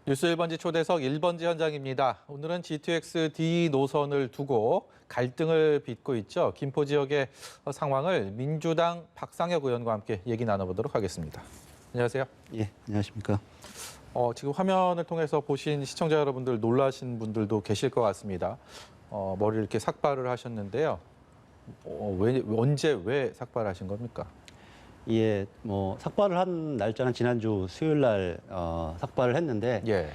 뉴스 1번지 초대석 1번지 현장입니다. 오늘은 GTX-D 노선을 두고 갈등을 빚고 있죠. 김포 지역의 상황을 민주당 박상혁 의원과 함께 얘기 나눠보도록 하겠습니다. 안녕하세요. 예, 안녕하십니까. 지금 화면을 통해서 보신 시청자 여러분들 놀라신 분들도 계실 것 같습니다. 머리를 이렇게 삭발을 하셨는데요. 언제 왜 삭발하신 겁니까? 예, 삭발을 한 날짜는 지난주 수요일 날 삭발을 했는데 예.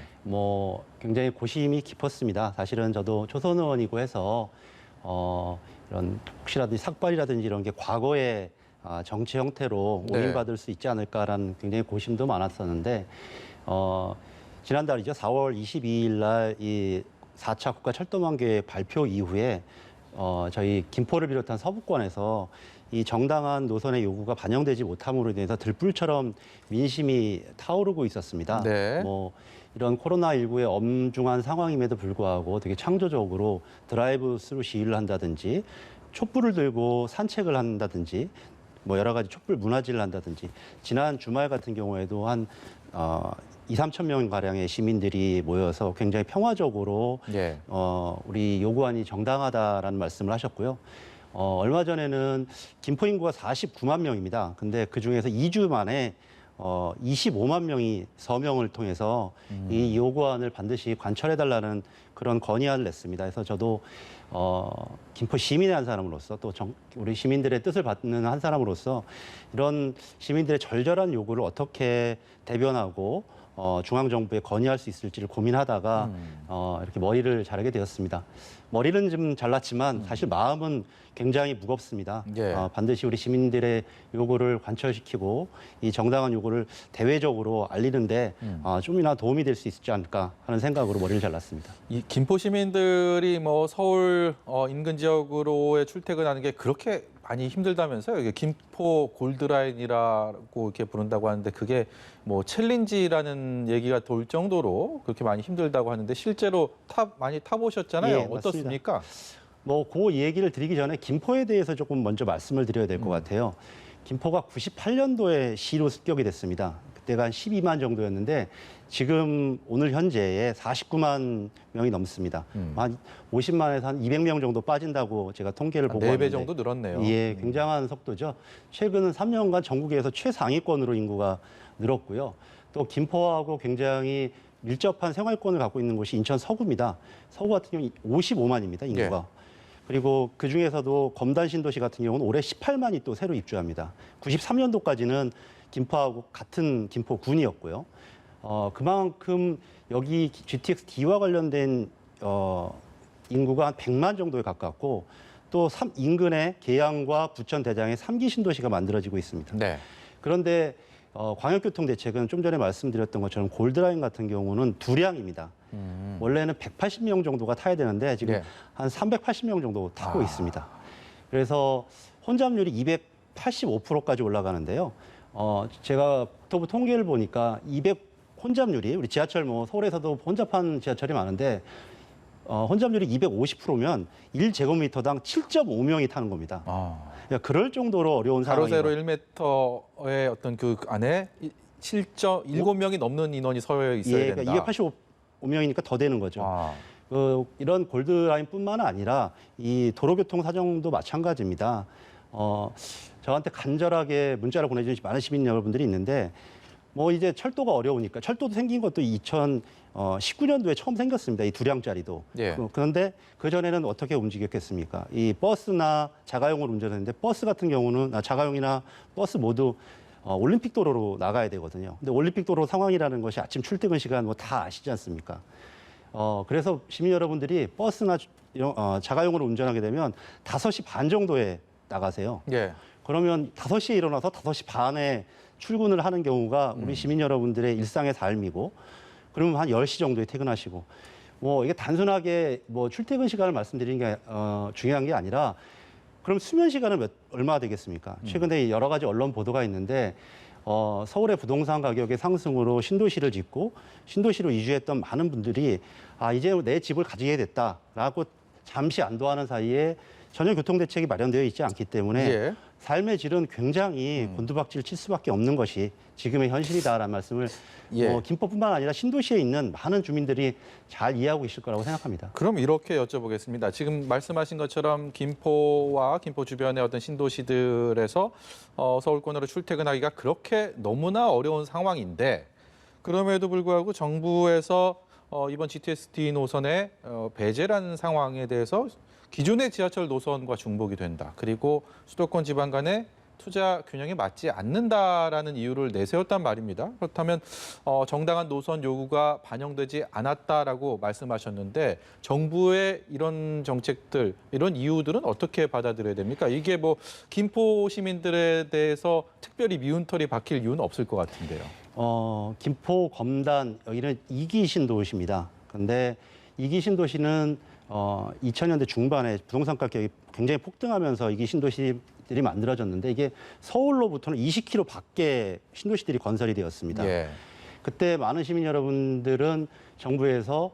굉장히 고심이 깊었습니다. 사실은 저도 초선 의원이고 해서 이런 혹시라도 삭발이라든지 이런 게 과거의 정치 형태로 네. 오인받을 수 있지 않을까라는 굉장히 고심도 많았었는데 지난달이죠. 4월 22일 날 이 4차 국가철도망계획 발표 이후에 저희 김포를 비롯한 서부권에서 이 정당한 노선의 요구가 반영되지 못함으로 인해서 들불처럼 민심이 타오르고 있었습니다. 네. 이런 코로나19의 엄중한 상황임에도 불구하고 되게 창조적으로 드라이브 스루 시위를 한다든지 촛불을 들고 산책을 한다든지 여러 가지 촛불 문화제를 한다든지 지난 주말 같은 경우에도 한 2, 3천 명 가량의 시민들이 모여서 굉장히 평화적으로 예. 우리 요구안이 정당하다라는 말씀을 하셨고요. 얼마 전에는 김포 인구가 49만 명입니다. 근데 그 중에서 2주 만에 25만 명이 서명을 통해서 이 요구안을 반드시 관철해달라는 그런 건의안을 냈습니다. 그래서 저도 김포 시민의 한 사람으로서 또 우리 시민들의 뜻을 받는 한 사람으로서 이런 시민들의 절절한 요구를 어떻게 대변하고 중앙정부에 건의할 수 있을지를 고민하다가 이렇게 머리를 자르게 되었습니다. 머리는 좀 잘랐지만 사실 마음은 굉장히 무겁습니다. 예. 반드시 우리 시민들의 요구를 관철시키고 이 정당한 요구를 대외적으로 알리는데 좀이나 도움이 될 수 있지 않을까 하는 생각으로 머리를 잘랐습니다. 이 김포 시민들이 서울 인근 지역으로의 출퇴근하는 게 그렇게 많이 힘들다면서요? 이게 김포 골드라인이라고 이렇게 부른다고 하는데 그게 챌린지라는 얘기가 돌 정도로 그렇게 많이 힘들다고 하는데 실제로 많이 타보셨잖아요. 예, 어떻습니까? 그 얘기를 드리기 전에 김포에 대해서 조금 먼저 말씀을 드려야 될 것 같아요. 김포가 98년도에 시로 습격이 됐습니다. 그때가 한 12만 정도였는데 지금 오늘 현재에 49만 명이 넘습니다. 한 50만에서 한 200명 정도 빠진다고 제가 통계를 보고 왔는데 4배 정도 늘었네요. 예, 굉장한 속도죠. 최근 3년간 전국에서 최상위권으로 인구가 늘었고요. 또 김포하고 굉장히 밀접한 생활권을 갖고 있는 곳이 인천 서구입니다. 서구 같은 경우는 55만입니다, 인구가. 예. 그리고 그중에서도 검단 신도시 같은 경우는 올해 18만이 또 새로 입주합니다. 93년도까지는 김포하고 같은 김포군이었고요. 그만큼 여기 GTX-D와 관련된 인구가 한 100만 정도에 가깝고 또 인근에 계양과 부천, 대장에 3기 신도시가 만들어지고 있습니다. 네. 그런데 광역교통 대책은 좀 전에 말씀드렸던 것처럼 골드라인 같은 경우는 두량입니다. 원래는 180명 정도가 타야 되는데 지금 네. 한 380명 정도 타고 있습니다. 그래서 혼잡률이 285%까지 올라가는데요. 제가 국토부 통계를 보니까 혼잡률이 우리 지하철 서울에서도 혼잡한 지하철이 많은데 혼잡률이 250%면 1제곱미터당 7.5명이 타는 겁니다. 그러니까 그럴 정도로 어려운 상황이에요. 가로 세로 1m의 어떤 그 안에 7.7명이 넘는 인원이 서여 있어야 된다. 그러니까 285명이니까 더 되는 거죠. 이런 골드라인뿐만 아니라 이 도로교통 사정도 마찬가지입니다. 저한테 간절하게 문자를 보내주신 많은 시민 여러분들이 있는데 이제 철도가 어려우니까 철도도 생긴 것도 2019년도에 처음 생겼습니다. 이 두량짜리도. 예. 그런데 그전에는 어떻게 움직였겠습니까? 이 버스나 자가용으로 운전했는데 버스 같은 경우는 자가용이나 버스 모두 올림픽 도로로 나가야 되거든요. 근데 올림픽 도로 상황이라는 것이 아침 출퇴근 시간 다 아시지 않습니까? 그래서 시민 여러분들이 버스나 자가용으로 운전하게 되면 5시 반 정도에 나가세요. 예. 그러면 5시에 일어나서 5시 반에 출근을 하는 경우가 우리 시민 여러분들의 일상의 삶이고 그러면 한 10시 정도에 퇴근하시고 이게 단순하게 출퇴근 시간을 말씀드리는 게 중요한 게 아니라 그럼 수면 시간은 얼마 되겠습니까? 최근에 여러 가지 언론 보도가 있는데 서울의 부동산 가격의 상승으로 신도시를 짓고 신도시로 이주했던 많은 분들이 이제 내 집을 가지게 됐다라고 잠시 안도하는 사이에 전혀 교통대책이 마련되어 있지 않기 때문에 예. 삶의 질은 굉장히 곤두박질 칠 수밖에 없는 것이 지금의 현실이다라는 말씀을 예. 김포뿐만 아니라 신도시에 있는 많은 주민들이 잘 이해하고 있을 거라고 생각합니다. 그럼 이렇게 여쭤보겠습니다. 지금 말씀하신 것처럼 김포와 김포 주변의 어떤 신도시들에서 서울권으로 출퇴근하기가 그렇게 너무나 어려운 상황인데 그럼에도 불구하고 정부에서 이번 GTX-D 노선의 배제라는 상황에 대해서 기존의 지하철 노선과 중복이 된다. 그리고 수도권 지방 간의 투자 균형에 맞지 않는다라는 이유를 내세웠단 말입니다. 그렇다면 정당한 노선 요구가 반영되지 않았다라고 말씀하셨는데 정부의 이런 정책들, 이런 이유들은 어떻게 받아들여야 됩니까? 이게 뭐 김포 시민들에 대해서 특별히 미운 털이 박힐 이유는 없을 것 같은데요. 김포, 검단 여기는 2기 신도시입니다. 근데 2기 신도시는 2000년대 중반에 부동산 가격이 굉장히 폭등하면서 2기 신도시들이 만들어졌는데 이게 서울로부터는 20km 밖에 신도시들이 건설이 되었습니다. 예. 그때 많은 시민 여러분들은 정부에서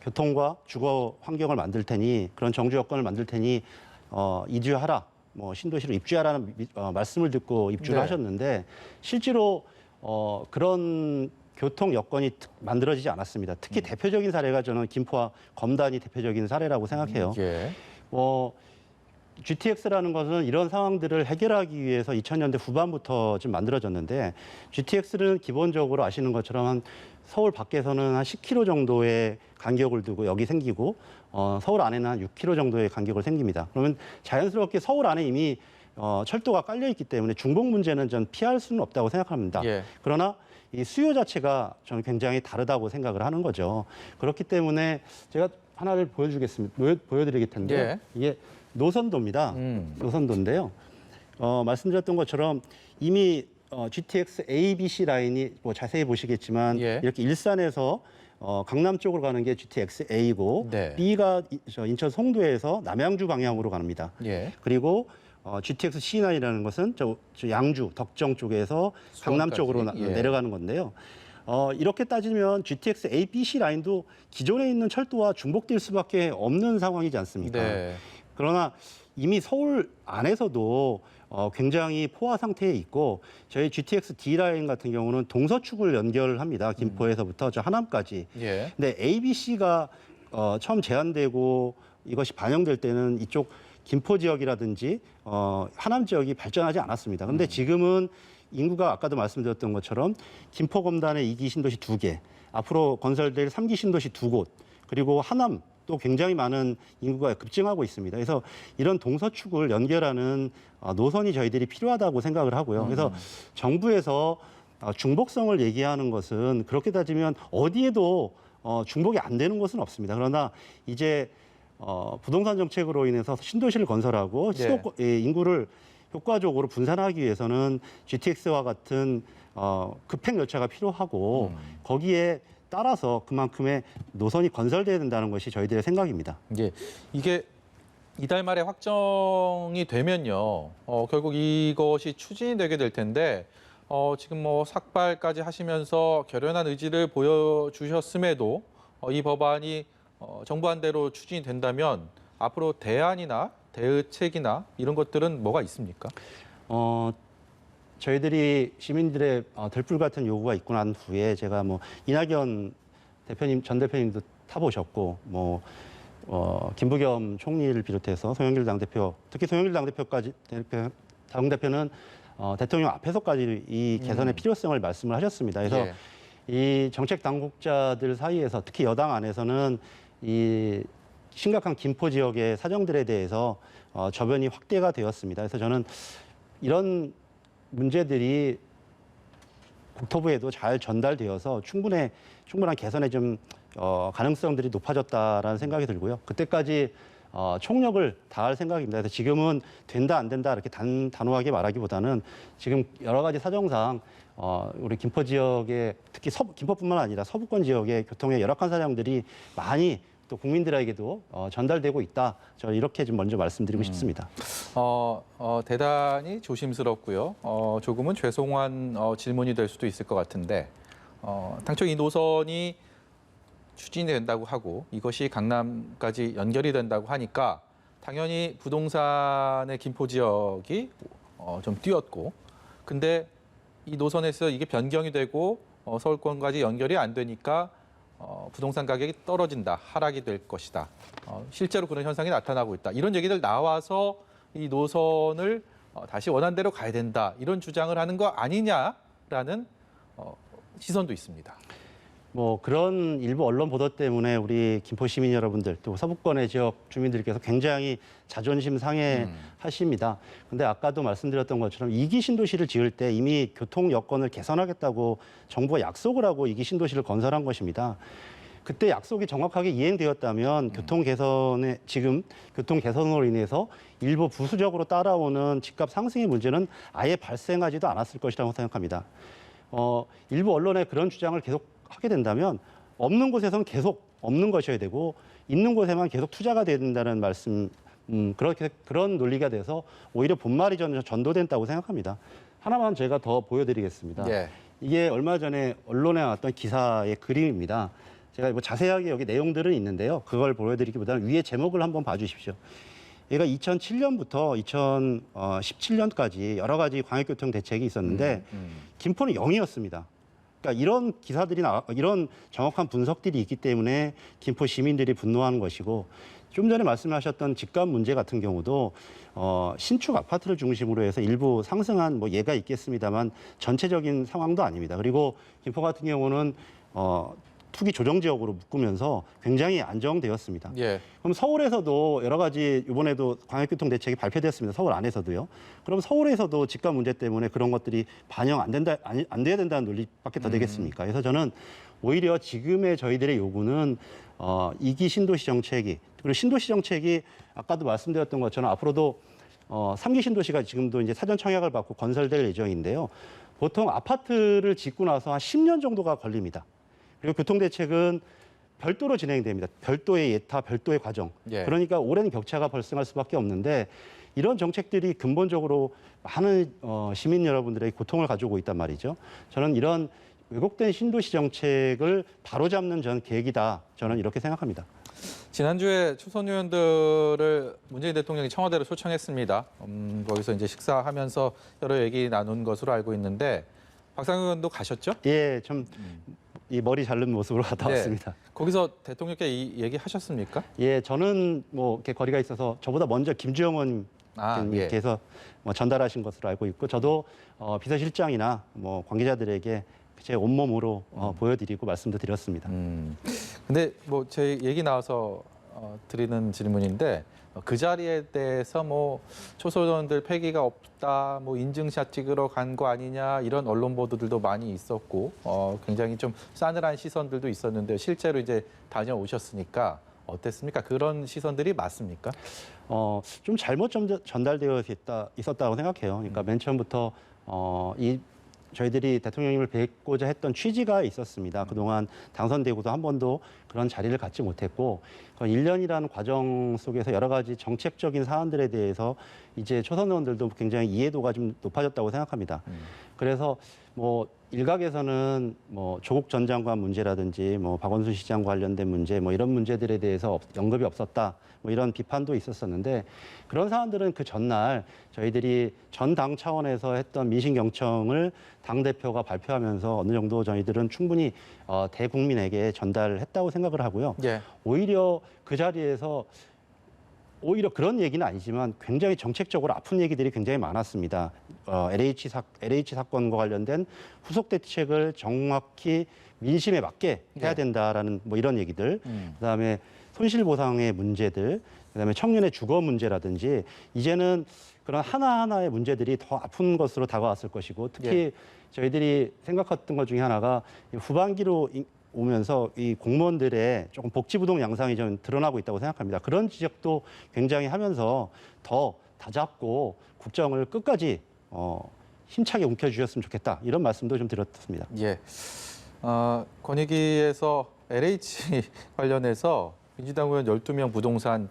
교통과 주거 환경을 만들 테니 그런 정주 여건을 만들 테니 이주하라, 뭐 신도시로 입주하라는 말씀을 듣고 입주를 네. 하셨는데 실제로 그런 교통 여건이 만들어지지 않았습니다. 특히 대표적인 사례가 저는 김포와 검단이 대표적인 사례라고 생각해요. 예. GTX라는 것은 이런 상황들을 해결하기 위해서 2000년대 후반부터 좀 만들어졌는데 GTX는 기본적으로 아시는 것처럼 한 서울 밖에서는 한 10km 정도의 간격을 두고 여기 생기고 서울 안에는 한 6km 정도의 간격을 생깁니다. 그러면 자연스럽게 서울 안에 이미 철도가 깔려 있기 때문에 중복 문제는 전 피할 수는 없다고 생각합니다. 예. 그러나 이 수요 자체가 저는 굉장히 다르다고 생각을 하는 거죠. 그렇기 때문에 제가 하나를 보여드릴 텐데 예. 이게 노선도입니다. 노선도인데요. 말씀드렸던 것처럼 이미 GTX A, B, C 라인이 뭐 자세히 보시겠지만 예. 이렇게 일산에서 강남 쪽으로 가는 게 GTX A고 네. B가 인천 송도에서 남양주 방향으로 갑니다. 예. 그리고 GTX C9이라는 것은 저 양주, 덕정 쪽에서 강남 수원까지. 쪽으로 예. 내려가는 건데요. 이렇게 따지면 GTX A, B, C 라인도 기존에 있는 철도와 중복될 수밖에 없는 상황이지 않습니까? 네. 그러나 이미 서울 안에서도 굉장히 포화 상태에 있고 저희 GTX D 라인 같은 경우는 동서축을 연결합니다. 김포에서부터 저 하남까지. 예. 근데 A, B, C가 처음 제한되고 이것이 반영될 때는 이쪽 김포 지역이라든지 하남 지역이 발전하지 않았습니다. 근데 지금은 인구가 아까도 말씀드렸던 것처럼 김포 검단의 2기 신도시 2개, 앞으로 건설될 3기 신도시 2곳, 그리고 하남 또 굉장히 많은 인구가 급증하고 있습니다. 그래서 이런 동서축을 연결하는 노선이 저희들이 필요하다고 생각을 하고요. 그래서 정부에서 중복성을 얘기하는 것은 그렇게 따지면 어디에도 중복이 안 되는 것은 없습니다. 그러나 이제 부동산 정책으로 인해서 신도시를 건설하고 네. 인구를 효과적으로 분산하기 위해서는 GTX와 같은 급행 열차가 필요하고 거기에 따라서 그만큼의 노선이 건설돼야 된다는 것이 저희들의 생각입니다. 예. 이게 이달 말에 확정이 되면요. 결국 이것이 추진이 되게 될 텐데 지금 뭐 삭발까지 하시면서 결연한 의지를 보여주셨음에도 이 법안이 정부안대로 추진이 된다면 앞으로 대안이나 대응책이나 이런 것들은 뭐가 있습니까? 저희들이 시민들의 들불 같은 요구가 있고 난 후에 제가 뭐 이낙연 대표님, 전 대표님도 타보셨고 뭐 김부겸 총리를 비롯해서 송영길 당대표, 특히 송영길 당대표는 대통령 앞에서까지 이 개선의 필요성을 말씀을 하셨습니다. 그래서 예. 이 정책 당국자들 사이에서 특히 여당 안에서는 이 심각한 김포 지역의 사정들에 대해서 저변이 확대가 되었습니다. 그래서 저는 이런 문제들이 국토부에도 잘 전달되어서 충분한 개선의 좀 가능성들이 높아졌다라는 생각이 들고요. 그때까지 총력을 다할 생각입니다. 그래서 지금은 된다 안 된다 이렇게 단호하게 말하기보다는 지금 여러 가지 사정상 우리 김포 지역의 특히 김포뿐만 아니라 서부권 지역의 교통의 열악한 사정들이 많이 또 국민들에게도 전달되고 있다. 저 이렇게 좀 먼저 말씀드리고 싶습니다. 대단히 조심스럽고요. 조금은 죄송한 질문이 될 수도 있을 것 같은데 당초 이 노선이 추진이 된다고 하고 이것이 강남까지 연결이 된다고 하니까 당연히 부동산의 김포 지역이 좀 뛰었고, 근데 이 노선에서 이게 변경이 되고 서울권까지 연결이 안 되니까 부동산 가격이 떨어진다, 하락이 될 것이다. 실제로 그런 현상이 나타나고 있다. 이런 얘기들 나와서 이 노선을 다시 원안대로 가야 된다. 이런 주장을 하는 거 아니냐라는 시선도 있습니다. 뭐 그런 일부 언론 보도 때문에 우리 김포 시민 여러분들 또 서부권의 지역 주민들께서 굉장히 자존심 상해하십니다. 근데 아까도 말씀드렸던 것처럼 2기 신도시를 지을 때 이미 교통 여건을 개선하겠다고 정부가 약속을 하고 2기 신도시를 건설한 것입니다. 그때 약속이 정확하게 이행되었다면 교통 개선에 지금 교통 개선으로 인해서 일부 부수적으로 따라오는 집값 상승의 문제는 아예 발생하지도 않았을 것이라고 생각합니다. 일부 언론의 그런 주장을 계속 하게 된다면 없는 곳에서는 계속 없는 것이어야 되고 있는 곳에만 계속 투자가 돼야 된다는 말씀, 그런 논리가 돼서 오히려 본말이 저는 전도된다고 생각합니다. 하나만 제가 더 보여드리겠습니다. 예. 이게 얼마 전에 언론에 나왔던 기사의 그림입니다. 제가 뭐 자세하게 여기 내용들은 있는데요. 그걸 보여드리기보다는 위에 제목을 한번 봐주십시오. 얘가 2007년부터 2017년까지 여러 가지 광역교통 대책이 있었는데 김포는 0이었습니다. 그러니까 이런 기사들이 이런 정확한 분석들이 있기 때문에 김포 시민들이 분노하는 것이고, 좀 전에 말씀하셨던 집값 문제 같은 경우도 신축 아파트를 중심으로 해서 일부 상승한 뭐 예가 있겠습니다만 전체적인 상황도 아닙니다. 그리고 김포 같은 경우는 투기 조정 지역으로 묶으면서 굉장히 안정되었습니다. 예. 그럼 서울에서도 여러 가지 이번에도 광역교통 대책이 발표됐습니다. 서울 안에서도요. 그럼 서울에서도 집값 문제 때문에 그런 것들이 반영 안 돼야 된다는 논리밖에 더 되겠습니까? 그래서 저는 오히려 지금의 저희들의 요구는 2기 신도시 정책이, 그리고 신도시 정책이 아까도 말씀드렸던 것처럼 앞으로도 3기 신도시가 지금도 이제 사전 청약을 받고 건설될 예정인데요. 보통 아파트를 짓고 나서 한 10년 정도가 걸립니다. 그리고 교통대책은 별도로 진행됩니다. 별도의 예타, 별도의 과정. 예. 그러니까 오랜 격차가 발생할 수밖에 없는데 이런 정책들이 근본적으로 많은 시민 여러분들의 고통을 가지고 있단 말이죠. 저는 이런 왜곡된 신도시 정책을 바로잡는 계획이다. 저는 이렇게 생각합니다. 지난주에 초선 의원들을 문재인 대통령이 청와대로 초청했습니다. 거기서 이제 식사하면서 여러 얘기 나눈 것으로 알고 있는데 박상현 의원도 가셨죠? 예, 좀 이 머리 자른 모습으로 갔다 네. 왔습니다. 거기서 대통령께 이 얘기 하셨습니까? 예, 저는 뭐 이렇게 거리가 있어서 저보다 먼저 김주영 예. 의원께서 뭐 전달하신 것으로 알고 있고, 저도 비서실장이나 뭐 관계자들에게 제 온몸으로 보여드리고 말씀도 드렸습니다. 근데 뭐 제 얘기 나와서 드리는 질문인데 그 자리에 대해서 뭐 초선 의원들 패기가 없다, 뭐 인증샷 찍으러 간 거 아니냐 이런 언론 보도들도 많이 있었고 굉장히 좀 싸늘한 시선들도 있었는데 실제로 이제 다녀오셨으니까 어땠습니까? 그런 시선들이 맞습니까? 좀 잘못 전달되어 있었다고 생각해요. 그러니까 맨 처음부터 저희들이 대통령님을 뵙고자 했던 취지가 있었습니다. 그동안 당선되고도 한 번도 그런 자리를 갖지 못했고, 1년이라는 과정 속에서 여러 가지 정책적인 사안들에 대해서 이제 초선 의원들도 굉장히 이해도가 좀 높아졌다고 생각합니다. 그래서 뭐 일각에서는 뭐 조국 전 장관 문제라든지 뭐 박원순 시장 관련된 문제 뭐 이런 문제들에 대해서 언급이 없었다, 뭐 이런 비판도 있었었는데, 그런 사안들은 그 전날 저희들이 전당 차원에서 했던 민심 경청을 당대표가 발표하면서 어느 정도 저희들은 충분히 대국민에게 전달했다고 생각을 하고요. 예. 오히려 그 자리에서 오히려 그런 얘기는 아니지만 굉장히 정책적으로 아픈 얘기들이 굉장히 많았습니다. LH 사건과 관련된 후속 대책을 정확히 민심에 맞게 해야 된다라는 뭐 이런 얘기들, 그다음에 손실보상의 문제들, 그다음에 청년의 주거 문제라든지, 이제는 그런 하나하나의 문제들이 더 아픈 것으로 다가왔을 것이고, 특히 저희들이 생각했던 것 중에 하나가 후반기로 오면서 이 공무원들의 조금 복지부동 양상이 좀 드러나고 있다고 생각합니다. 그런 지적도 굉장히 하면서 더 다잡고 국정을 끝까지 힘차게 움켜주셨으면 좋겠다, 이런 말씀도 좀 드렸습니다. 예. 권익위에서 LH 관련해서 민주당 의원 12명 부동산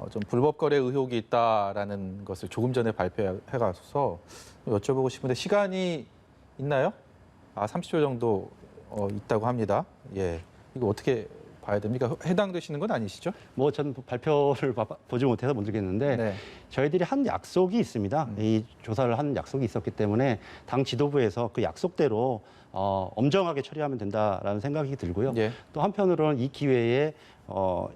좀 불법 거래 의혹이 있다라는 것을 조금 전에 발표해가서 여쭤보고 싶은데 시간이 있나요? 30초 정도 있다고 합니다. 예, 이거 어떻게 봐야 됩니까? 해당되시는 건 아니시죠? 뭐 전 발표를 보지 못해서 모르겠는데 네. 저희들이 한 약속이 있습니다. 이 조사를 한 약속이 있었기 때문에 당 지도부에서 그 약속대로 엄정하게 처리하면 된다라는 생각이 들고요. 예. 또 한편으로는 이 기회에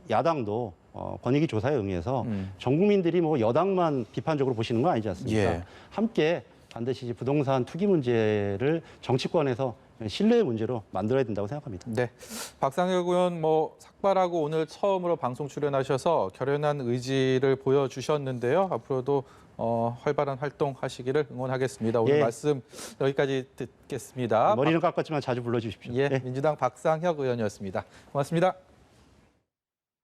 야당도 권익위 조사에 응해서 전 국민들이 뭐 여당만 비판적으로 보시는 거 아니지 않습니까? 예. 함께 반드시 부동산 투기 문제를 정치권에서 신뢰의 문제로 만들어야 된다고 생각합니다. 네, 박상혁 의원 뭐 삭발하고 오늘 처음으로 방송 출연하셔서 결연한 의지를 보여주셨는데요. 앞으로도 활발한 활동하시기를 응원하겠습니다. 오늘 예. 말씀 여기까지 듣겠습니다. 머리는 깎았지만 자주 불러주십시오. 예, 네. 민주당 박상혁 의원이었습니다. 고맙습니다.